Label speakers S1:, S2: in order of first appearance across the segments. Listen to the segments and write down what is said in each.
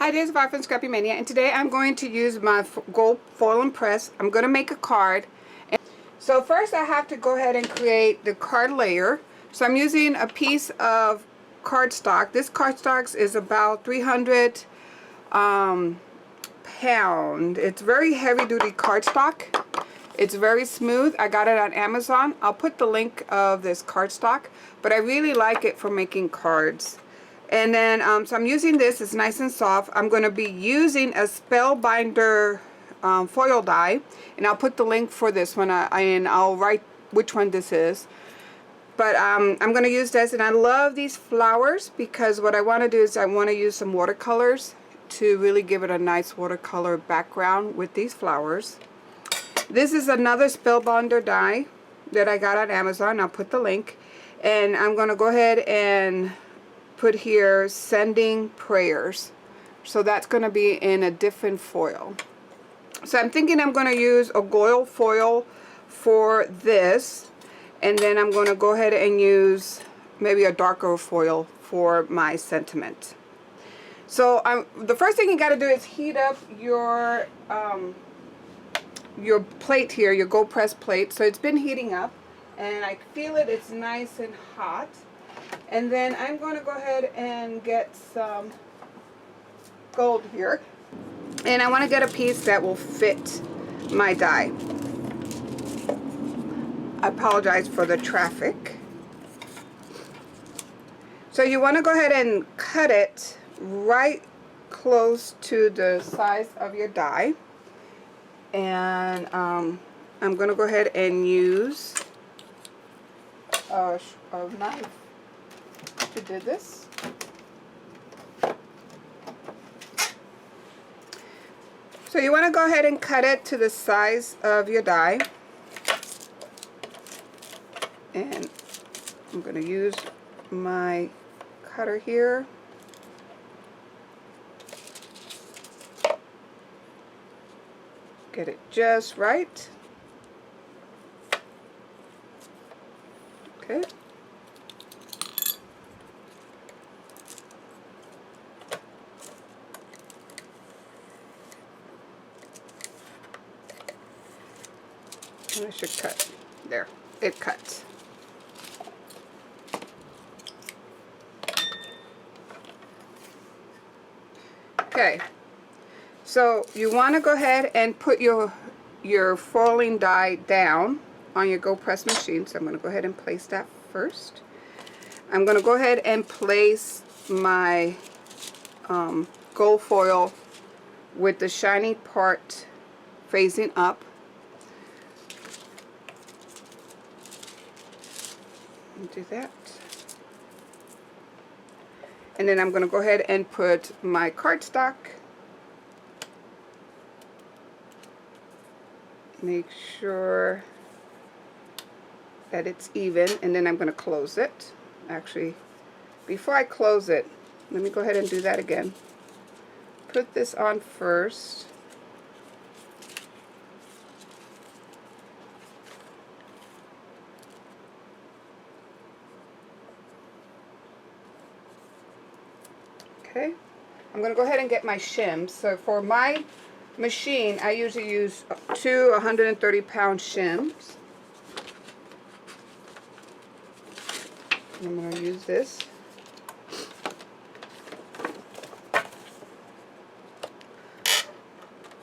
S1: Hi, this is Vi from Scrappy Mania, and today I'm going to use my gold foil and press. I'm going to make a card. So first I have to go ahead and create the card layer. So I'm using a piece of cardstock. This cardstock is about 300 pound. It's very heavy duty cardstock. It's very smooth. I got it on Amazon. I'll put the link of this cardstock, but I really like it for making cards. And then, so I'm using this. It's nice and soft. I'm going to be using a Spellbinder Foil Die, and I'll put the link for this one, and I'll write which one this is. But I'm going to use this, and I love these flowers because what I want to do is I want to use some watercolors to really give it a nice watercolor background with these flowers. This is another Spellbinder die that I got on Amazon. I'll put the link, and I'm going to go ahead and put here sending prayers. So that's going to be in a different foil. So I'm thinking I'm going to use a gold foil for this, and then I'm going to go ahead and use maybe a darker foil for my sentiment. So the first thing you got to do is heat up your plate here, your gold press plate. So it's been heating up, and I feel it's nice and hot. And then I'm going to go ahead and get some gold here. And I want to get a piece that will fit my die. I apologize for the traffic. So you want to go ahead and cut it right close to the size of your die. And I'm going to go ahead and use a knife to do this. So you want to go ahead and cut it to the size of your die, and I'm going to use my cutter here. Get it just right. Okay. I should cut. There, it cuts. Okay, so you want to go ahead and put your foiling die down on your gold press machine. So I'm going to go ahead and place that first. I'm going to go ahead and place my gold foil with the shiny part facing up. Do that, and then I'm going to go ahead and put my cardstock. Make sure that it's even, and then I'm going to close it. Actually, before I close it, let me go ahead and do that again. Put this on first. Okay, I'm going to go ahead and get my shims. So for my machine, I usually use two 130 pound shims. I'm going to use this.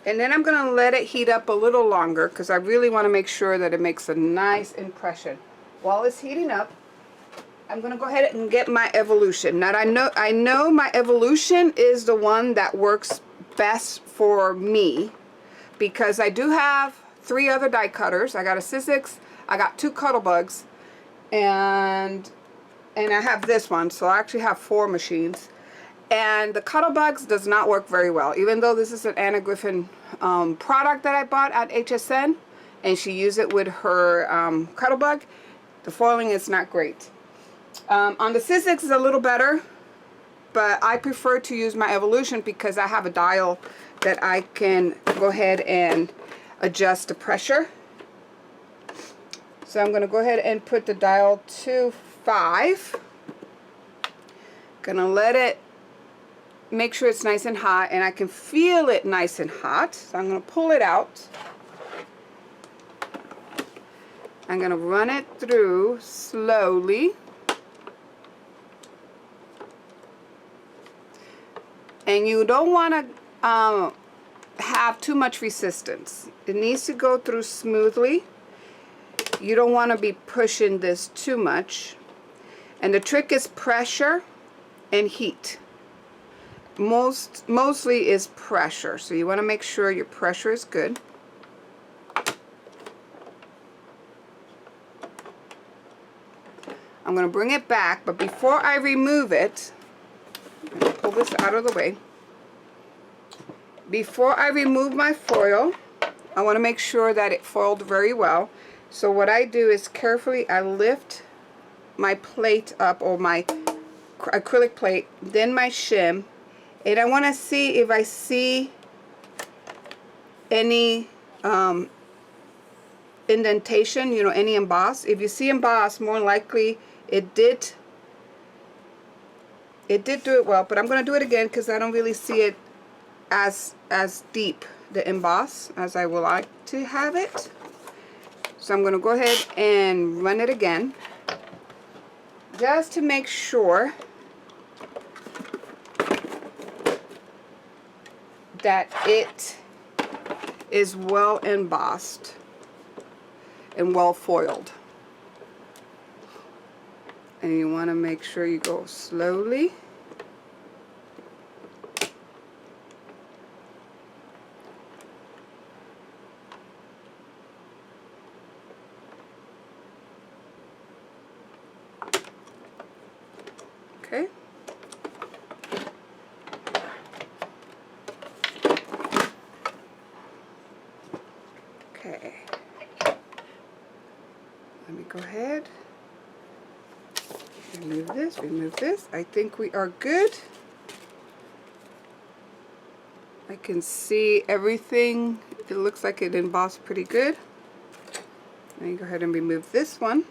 S1: And then I'm going to let it heat up a little longer because I really want to make sure that it makes a nice impression. While it's heating up, I'm going to go ahead and get my evolution. Now I know my evolution is the one that works best for me because I do have 3 other die cutters. I got a Sizzix, I got 2 Cuddlebugs, and I have this one. So I actually have 4 machines. And the Cuddlebugs does not work very well, even though this is an Anna Griffin product that I bought at HSN, and she used it with her Cuddlebug. The foiling is not great. On the Sizzix is a little better, but I prefer to use my Evolution because I have a dial that I can go ahead and adjust the pressure. So I'm going to go ahead and put the dial to 5. Gonna let it make sure it's nice and hot, and I can feel it nice and hot. So I'm going to pull it out. I'm going to run it through slowly. And you don't want to have too much resistance. It needs to go through smoothly. You don't want to be pushing this too much. And the trick is pressure and heat. Mostly is pressure. So you want to make sure your pressure is good. I'm going to bring it back, but before I remove it, I'm going to pull this out of the way. Before I remove my foil, I want to make sure that it foiled very well. So what I do is carefully I lift my plate up, or my acrylic plate, then my shim, and I want to see if I see any indentation, you know, any emboss. If you see emboss, more likely it did do it well, but I'm going to do it again because I don't really see it as deep, the emboss, as I would like to have it. So I'm going to go ahead and run it again just to make sure that it is well embossed and well foiled. And you want to make sure you go slowly. Okay. Okay. Let me go ahead. Remove this, remove this. I think we are good. I can see everything. It looks like it embossed pretty good. Let me go ahead and remove this one.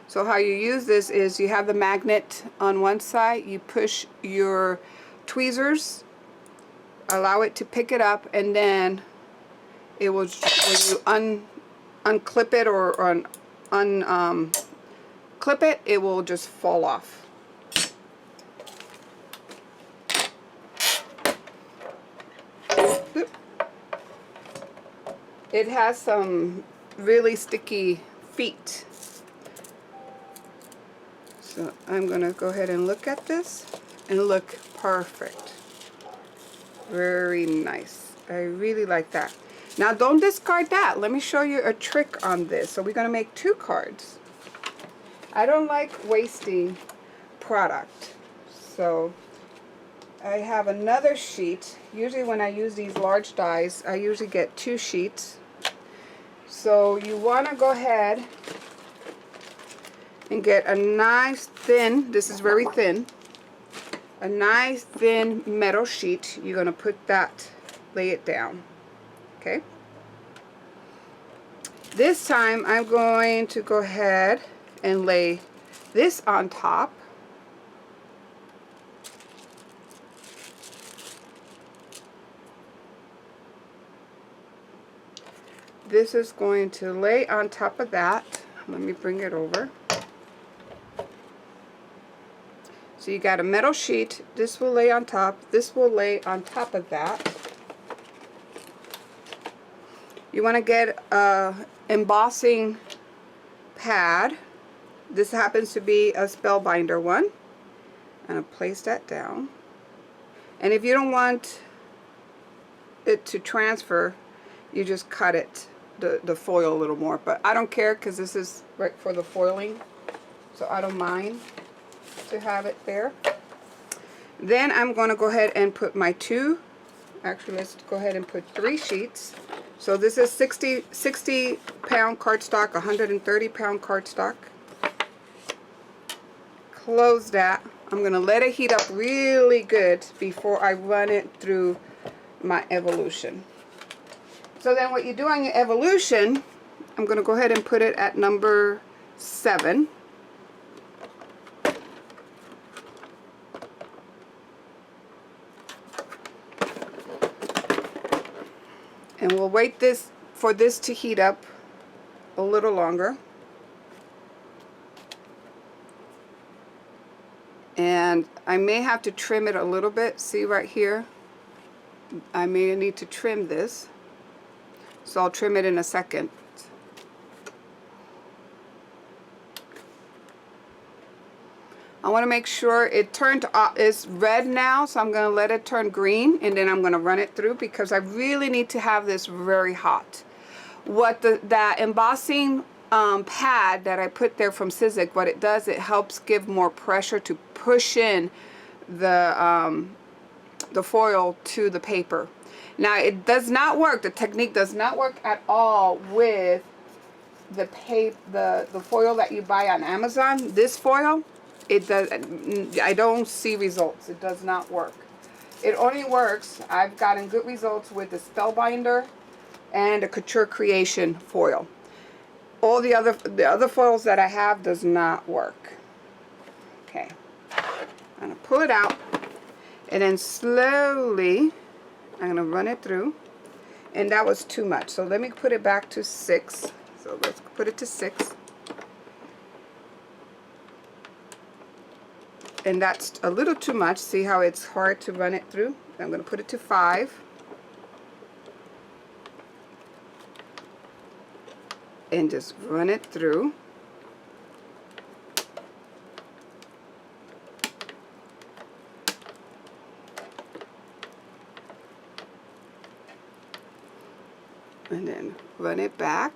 S1: So how you use this is you have the magnet on one side, you push your tweezers, allow it to pick it up, and then it will, when you unclip it or clip it, it will just fall off. It has some really sticky feet. So I'm going to go ahead and look at this, and look perfect. Very nice. I really like that. Now don't discard that. Let me show you a trick on this. So we're going to make 2 cards. I don't like wasting product. So I have another sheet. Usually when I use these large dies, I usually get 2 sheets. So you want to go ahead and get a nice thin, this is very thin, a nice thin metal sheet. You're going to put that, lay it down. Okay. This time I'm going to go ahead and lay this on top. This is going to lay on top of that. Let me bring it over. So you got a metal sheet. This will lay on top. This will lay on top of that. You want to get a embossing pad. This happens to be a Spellbinder one. And I'll place that down. And if you don't want it to transfer, you just cut it, the foil a little more. But I don't care because this is right for the foiling. So I don't mind to have it there. Then I'm going to go ahead and put my 2, actually let's go ahead and put 3 sheets. So this is 60 pound cardstock, 130 pound cardstock. Close that. I'm going to let it heat up really good before I run it through my evolution. So then what you do on your evolution, I'm going to go ahead and put it at number 7. And we'll wait for this to heat up a little longer. And I may have to trim it a little bit. See right here? I may need to trim this. So I'll trim it in a second. I want to make sure it turned off. It's red now, so I'm going to let it turn green, and then I'm going to run it through because I really need to have this very hot. What that embossing pad that I put there from Sizzix, what it does, it helps give more pressure to push in the foil to the paper. Now it does not work. The technique does not work at all with the foil that you buy on Amazon. This foil, it does. I don't see results. It does not work. It only works. I've gotten good results with the Spellbinder and the Couture Creation foil. All the other foils that I have does not work. Okay, I'm gonna pull it out, and then slowly I'm gonna run it through. And that was too much, so let me put it back to 6. So let's put it to 6. And that's a little too much. See how it's hard to run it through? I'm gonna put it to 5. And just run it through. And then run it back.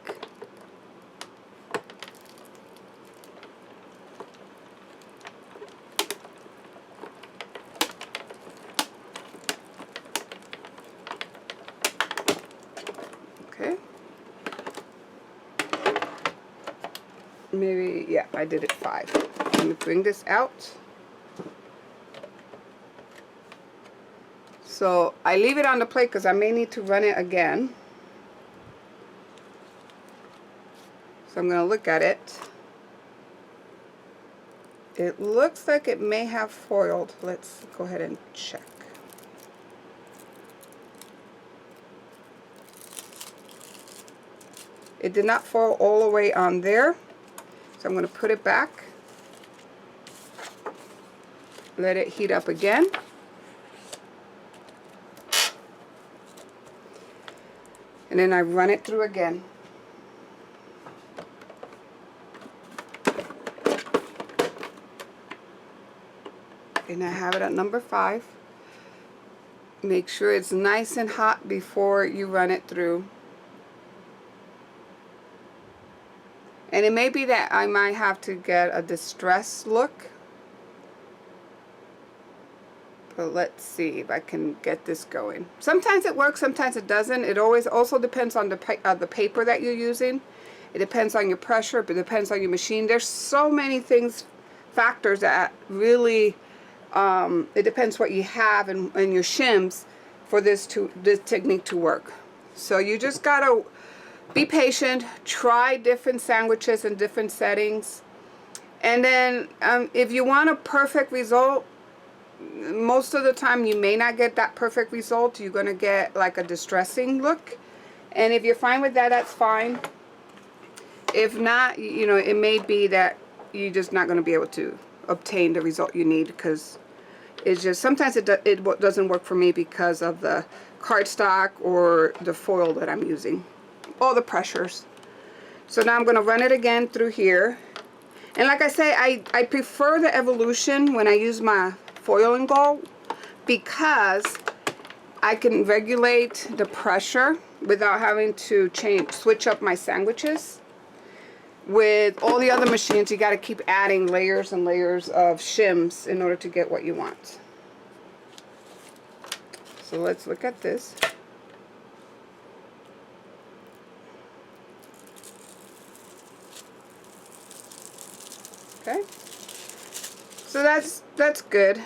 S1: Okay. Maybe, yeah, I did it 5. Let me bring this out. So I leave it on the plate because I may need to run it again. So I'm going to look at it. It looks like it may have foiled. Let's go ahead and check. It did not foil all the way on there. So I'm going to put it back. Let it heat up again. And then I run it through again. And I have it at number 5. Make sure it's nice and hot before you run it through. And it may be that I might have to get a distressed look. But let's see if I can get this going. Sometimes it works, sometimes it doesn't. It always also depends on the paper that you're using. It depends on your pressure, but it depends on your machine. There's so many factors that really, it depends what you have in your shims for this technique to work. So you just gotta be patient, try different sandwiches in different settings. And then if you want a perfect result, most of the time you may not get that perfect result. You're going to get like a distressing look. And if you're fine with that, that's fine. If not, you know, it may be that you're just not going to be able to obtain the result you need, because it's just sometimes it doesn't work for me because of the cardstock or the foil that I'm using, all the pressures. So now I'm going to run it again through here. And like I say, I prefer the evolution when I use my foil and gold, because I can regulate the pressure without having to switch up my sandwiches. With all the other machines, you got to keep adding layers and layers of shims in order to get what you want. So let's look at this. Okay, so that's good.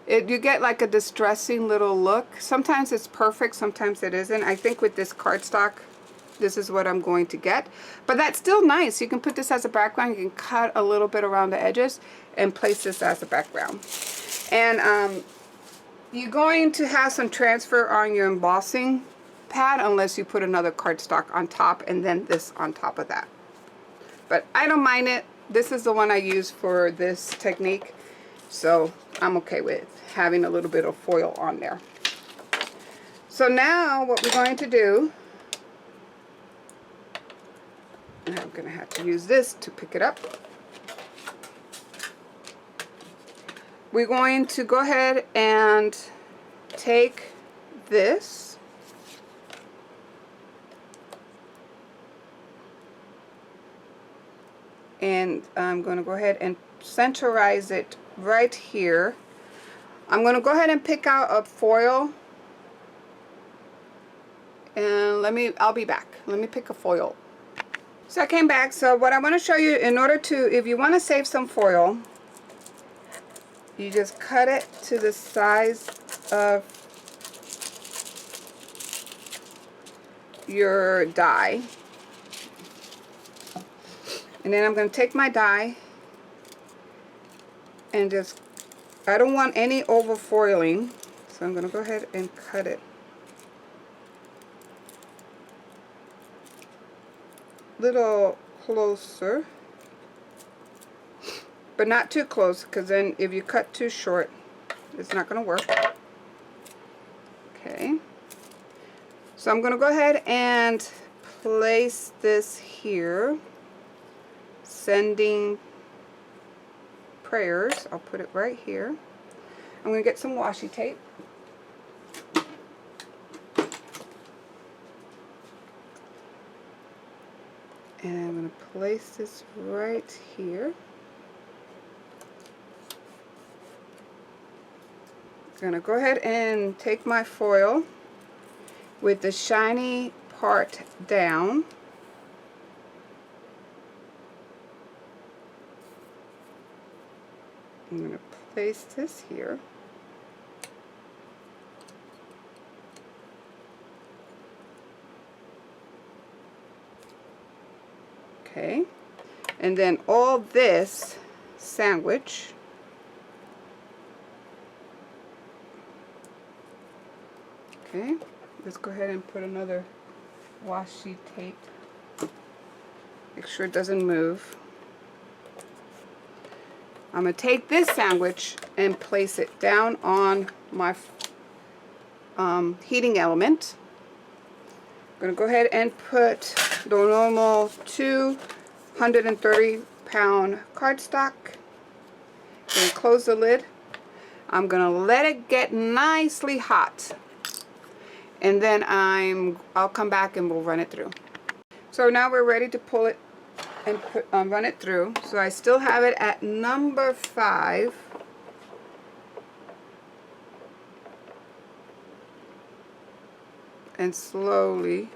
S1: You get like a distressing little look. Sometimes it's perfect, sometimes it isn't. I think with this cardstock, this is what I'm going to get. But that's still nice. You can put this as a background. You can cut a little bit around the edges and place this as a background. And you're going to have some transfer on your embossing pad unless you put another cardstock on top and then this on top of that. But I don't mind it. This is the one I use for this technique, so I'm okay with having a little bit of foil on there. So now what we're going to do, and I'm going to have to use this to pick it up. We're going to go ahead and take this and I'm going to go ahead and centerize it right here. I'm going to go ahead and pick out a foil, and I'll be back. Let me pick a foil. So I came back. So what I want to show you, in order to, if you want to save some foil, you just cut it to the size of your die. And then I'm going to take my die and just, I don't want any over foiling, so I'm going to go ahead and cut it a little closer, but not too close, because then if you cut too short, it's not going to work. Okay, so I'm going to go ahead and place this here, sending prayers. I'll put it right here. I'm going to get some washi tape. And I'm going to place this right here. I'm going to go ahead and take my foil with the shiny part down. I'm going to place this here. Okay, and then all this sandwich, okay, let's go ahead and put another washi tape, make sure it doesn't move. I'm going to take this sandwich and place it down on my heating element. I'm going to go ahead and put the normal 230-pound cardstock and close the lid. I'm going to let it get nicely hot, and then I'll come back and we'll run it through. So now we're ready to pull it and run it through. So I still have it at number 5. And slowly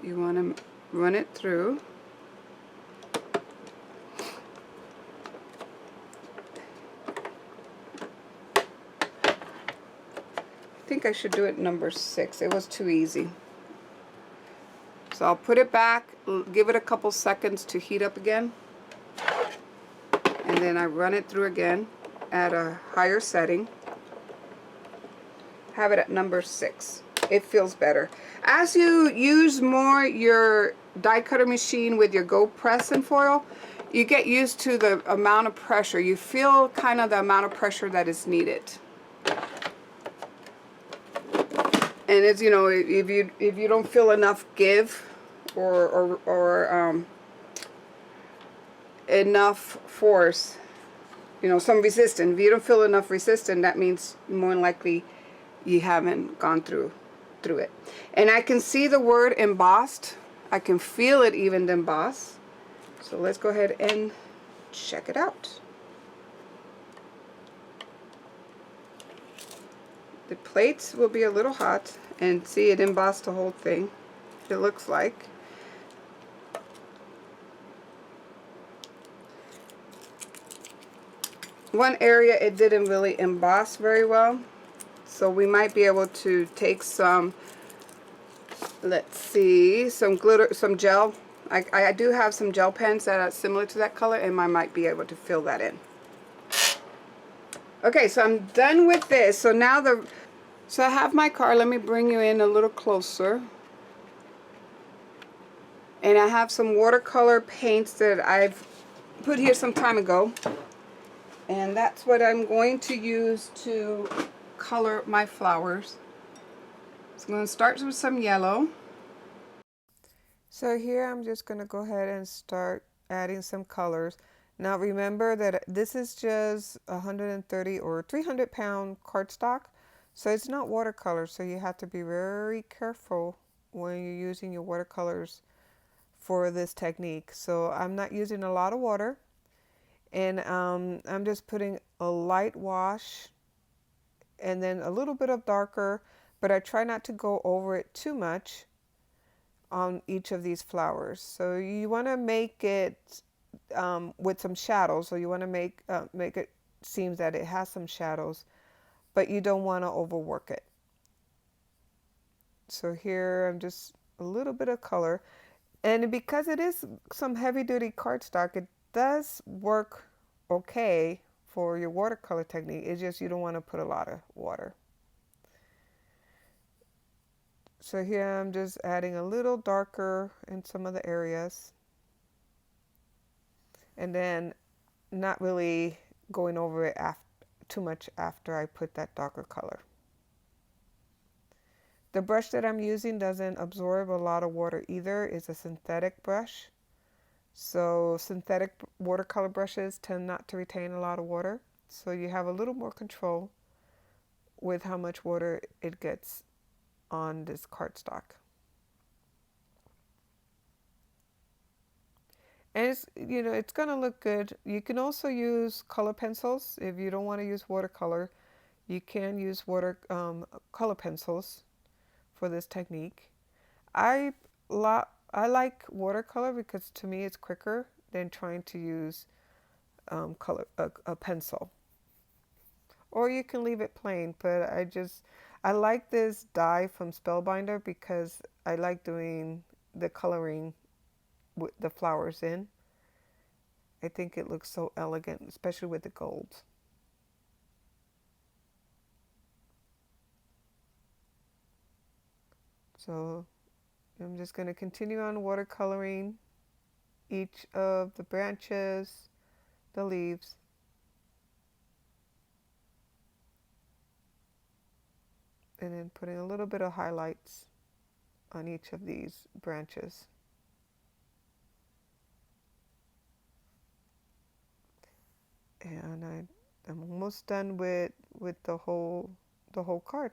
S1: you want to run it through. I think I should do it number 6. It was too easy. So I'll put it back, give it a couple seconds to heat up again, and then I run it through again at a higher setting. Have it at number 6. It feels better. As you use more your die cutter machine with your Go Press and foil, you get used to the amount of pressure. You feel kind of the amount of pressure that is needed. And it's, you know, if you don't feel enough give or enough force, you know, some resistance. If you don't feel enough resistance, that means more than likely you haven't gone through it. And I can see the word embossed. I can feel it even emboss. So let's go ahead and check it out. The plates will be a little hot, and see, it embossed the whole thing. It looks like. One area it didn't really emboss very well, so we might be able to take some, let's see, some glitter, some gel. I do have some gel pens that are similar to that color, and I might be able to fill that in. Okay, so I'm done with this. So now so I have my card. Let me bring you in a little closer. And I have some watercolor paints that I've put here some time ago. And that's what I'm going to use to color my flowers. So I'm going to start with some yellow. So here I'm just going to go ahead and start adding some colors. Now remember that this is just 130 or 300 pound cardstock, so it's not watercolor, so you have to be very careful when you're using your watercolors for this technique. So I'm not using a lot of water, and I'm just putting a light wash and then a little bit of darker, but I try not to go over it too much on each of these flowers. So you want to make it with some shadows. So you want to make it seem that it has some shadows, but you don't want to overwork it. So here I'm just a little bit of color, and because it is some heavy-duty cardstock, it does work okay for your watercolor technique. It's just you don't want to put a lot of water. So here I'm just adding a little darker in some of the areas, and then not really going over it too much after I put that darker color. The brush that I'm using doesn't absorb a lot of water either. It's a synthetic brush. So synthetic watercolor brushes tend not to retain a lot of water. So you have a little more control with how much water it gets on this cardstock. And it's going to look good. You can also use color pencils. If you don't want to use watercolor, you can use color pencils for this technique. I like watercolor because to me it's quicker than trying to use a pencil. Or you can leave it plain, but I like this die from Spellbinder because I like doing the coloring with the flowers in. I think it looks so elegant, especially with the gold. So I'm just going to continue on watercoloring each of the branches, the leaves. And then putting a little bit of highlights on each of these branches. And I'm almost done with the whole card.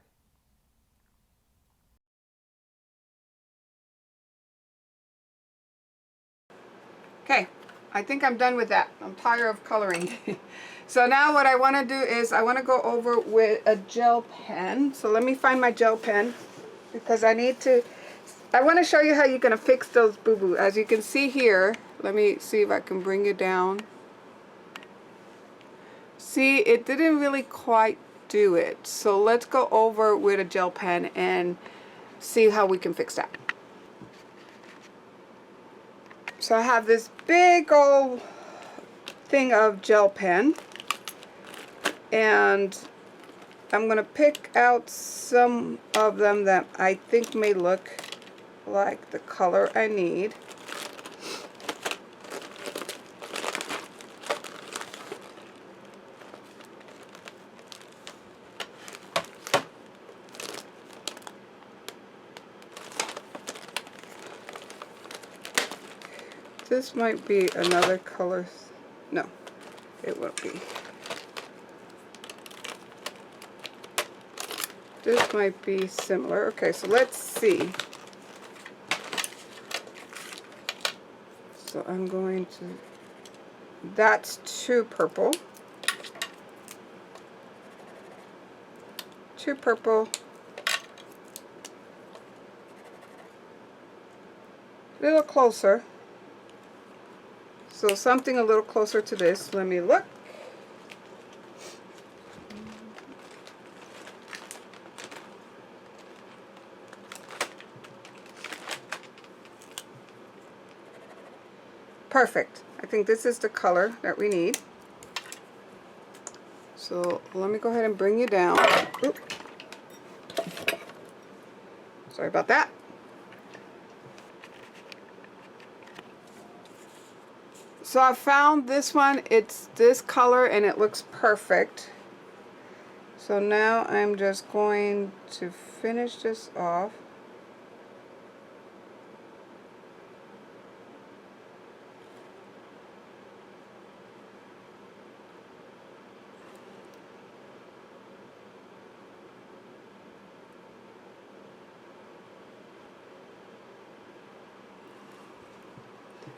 S1: Okay, I think I'm done with that. I'm tired of coloring. So now what I want to do is I want to go over with a gel pen. So let me find my gel pen because I want to show you how you're going to fix those boo-boo. As you can see here, let me see if I can bring you down. See, it didn't really quite do it. So let's go over with a gel pen and see how we can fix that. So I have this big old thing of gel pen, and I'm going to pick out some of them that I think may look like the color I need. This might be another color. No, it won't be. This might be similar. Okay, so let's see. So I'm going to, that's too purple. Too purple. A little closer. So something a little closer to this. Let me look. Perfect. I think this is the color that we need. So let me go ahead and bring you down. Oop. Sorry about that. So I found this one, it's this color and it looks perfect. So now I'm just going to finish this off.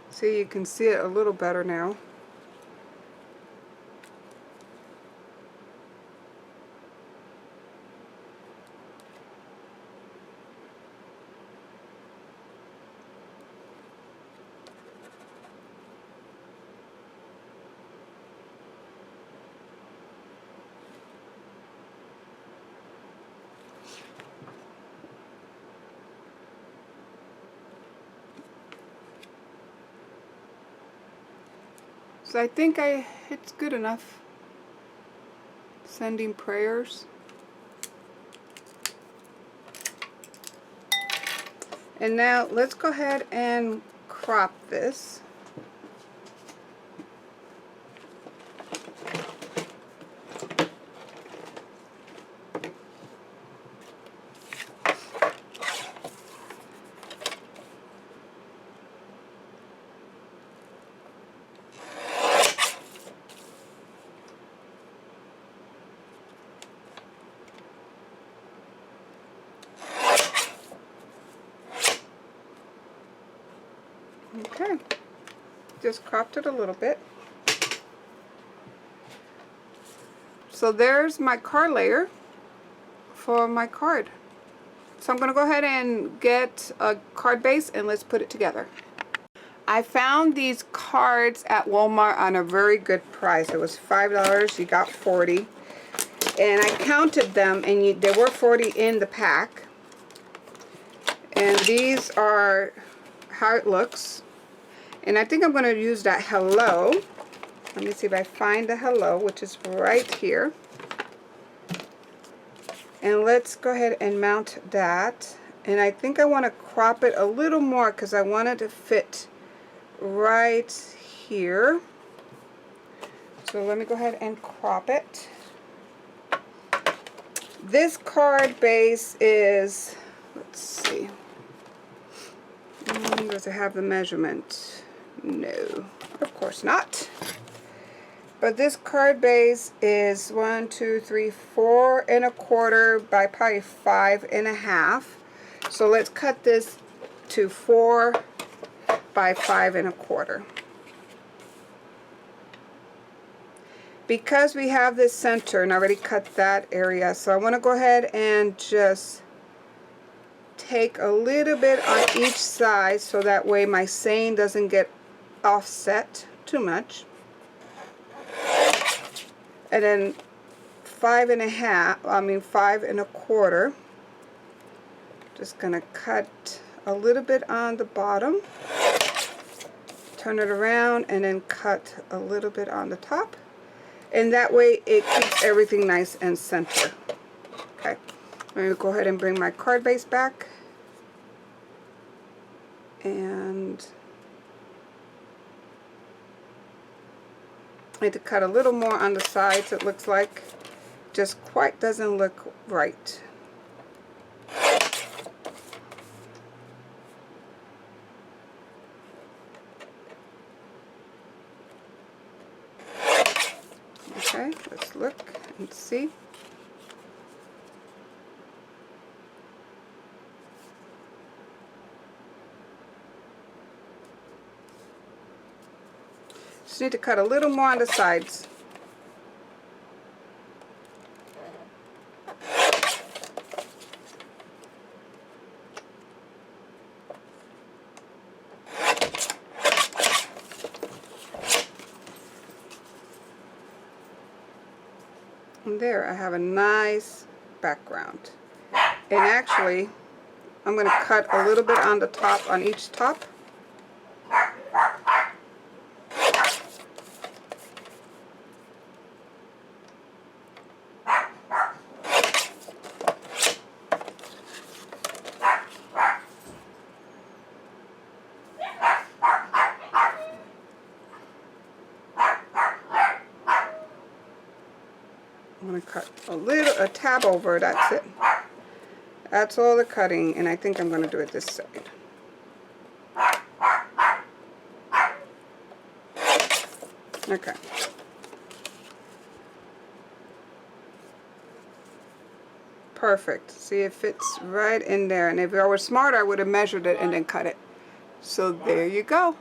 S1: See, you can see it a little better now. So I think it's good enough. Sending prayers. And now let's go ahead and crop this. Okay, just cropped it a little bit. So there's my card layer for my card. So I'm going to go ahead and get a card base and let's put it together. I found these cards at Walmart on a very good price. It was $5, you got 40. And I counted them and there were 40 in the pack. And these are how it looks. And I think I'm going to use that hello. Let me see if I find the hello, which is right here. And let's go ahead and mount that. And I think I want to crop it a little more because I want it to fit right here. So let me go ahead and crop it. This card base is, let's see. Does it have the measurement? No, of course not. But this card base is 1, 2, 3, 4 1/4 by probably 5 1/2. So let's cut this to 4 by 5 1/4. Because we have this center and I already cut that area, so I want to go ahead and just take a little bit on each side so that way my seam doesn't get offset too much. And then 5 1/4. Just gonna cut a little bit on the bottom, turn it around, and then cut a little bit on the top. And that way it keeps everything nice and center. Okay, I'm gonna go ahead and bring my card base back. And I need to cut a little more on the sides. It looks like just quite doesn't look right. Okay, let's look and see. Just need to cut a little more on the sides. And there I have a nice background. And actually, I'm going to cut a little bit on the top, on each top. I'm going to cut a tab over, that's it. That's all the cutting, and I think I'm going to do it this side. Okay. Perfect. See, it fits right in there, and if I were smart I would have measured it and then cut it. So there you go.